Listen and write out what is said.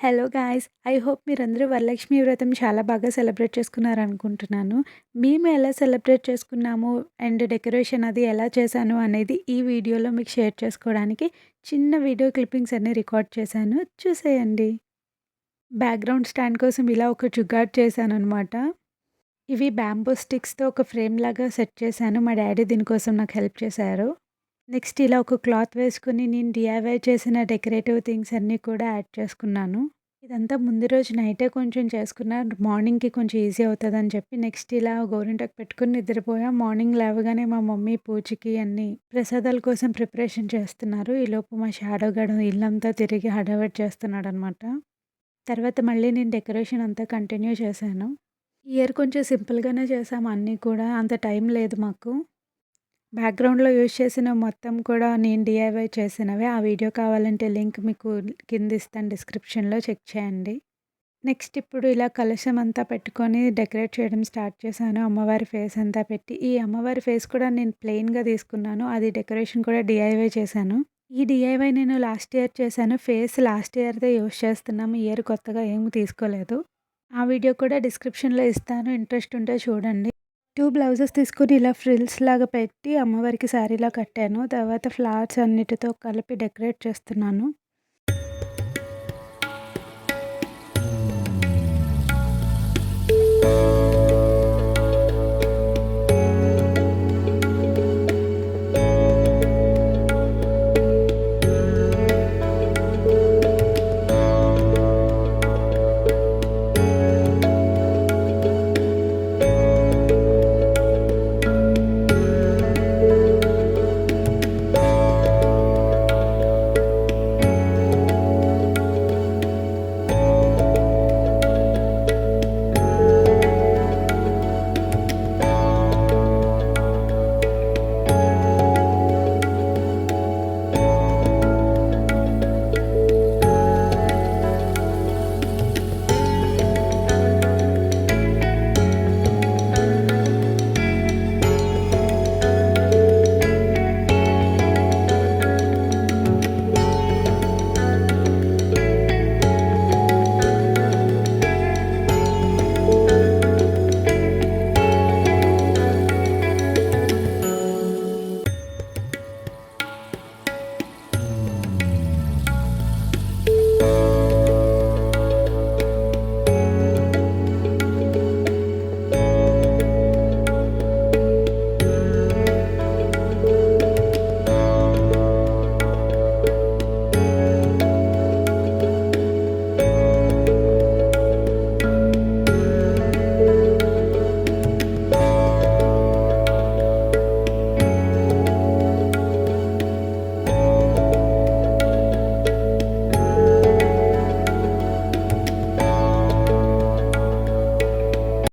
Hello guys! I hope మీరందరూ వరలక్ష్మి వ్రతం చాలా బాగా సెలబ్రేట్ చేసుకున్నారనుకుంటున్నాను. మేము ఎలా సెలబ్రేట్ చేసుకున్నాము అండ్ డెకరేషన్ అది ఎలా చేశాను అనేది ఈ వీడియోలో మీకు షేర్ చేసుకోవడానికి చిన్న వీడియో క్లిప్పింగ్స్ అన్నీ రికార్డ్ చేశాను. చూసేయండి. బ్యాక్‌గ్రౌండ్ స్టాండ్ కోసం ఇలా ఒక జుగాడ్ చేశాననమాట. ఇవి బ్యాంబూ స్టిక్స్‌తో ఒక ఫ్రేమ్‌లాగా సెట్ చేశాను. మా డ్యాడీ దీనికోసం నాకు హెల్ప్ చేశారు. నెక్స్ట్ ఇలా ఒక క్లాత్ వేసుకొని నేను డీఐవై చేసిన డెకరేటివ్ థింగ్స్ అన్నీ కూడా యాడ్ చేసుకున్నాను. ఇదంతా ముందు రోజు నైటే కొంచెం చేసుకున్నా మార్నింగ్‌కి కొంచెం ఈజీ అవుతదని చెప్పి నెక్స్ట్ ఇలా గోరింటాకు పెట్టుకొని నిద్రపోయా. మార్నింగ్ లేవగానే మా మమ్మీ పూజకి అన్నీ ప్రసాదాల కోసం ప్రిపరేషన్ చేస్తున్నారు. ఈలోపు మా షాడో గాడు ఇల్లంతా తిరిగి హడావిడి చేస్తున్నాడనమాట. తర్వాత మళ్ళీ నేను డెకరేషన్ అంతా కంటిన్యూ చేశాను. ఈ ఇయర్ కొంచెం సింపుల్‌గానే చేశాము అన్నీ కూడా. అంత టైం లేదు మాకు. బ్యాక్‌గ్రౌండ్‌లో యూజ్ చేసిన మొత్తం కూడా నేను డీఐవై చేసినవే. ఆ వీడియో కావాలంటే లింక్ మీకు కింద ఇస్తాను డిస్క్రిప్షన్‌లో చెక్ చేయండి. నెక్స్ట్ ఇప్పుడు ఇలా కలశం అంతా పెట్టుకొని డెకరేట్ చేయడం స్టార్ట్ చేశాను. అమ్మవారి ఫేస్ అంతా పెట్టి. ఈ అమ్మవారి ఫేస్ కూడా నేను ప్లెయిన్‌గా తీసుకున్నాను. అది డెకరేషన్ కూడా డీఐవై చేశాను. ఈ డీఐవై నేను లాస్ట్ ఇయర్ చేశాను. ఫేస్ లాస్ట్ ఇయర్‌దే యూజ్ చేస్తున్నాము. ఈ ఇయర్ కొత్తగా ఏమి తీసుకోలేదు. ఆ వీడియో కూడా డిస్క్రిప్షన్‌లో ఇస్తాను. ఇంట్రెస్ట్ ఉంటే చూడండి. 2 బ్లౌజెస్ తీసుకొని ఇలా ఫ్రిల్స్ లాగా పెట్టి అమ్మవారికి శారీలా కట్టాను. తర్వాత ఫ్లవర్స్ అన్నిటితో కలిపి డెకరేట్ చేస్తున్నాను.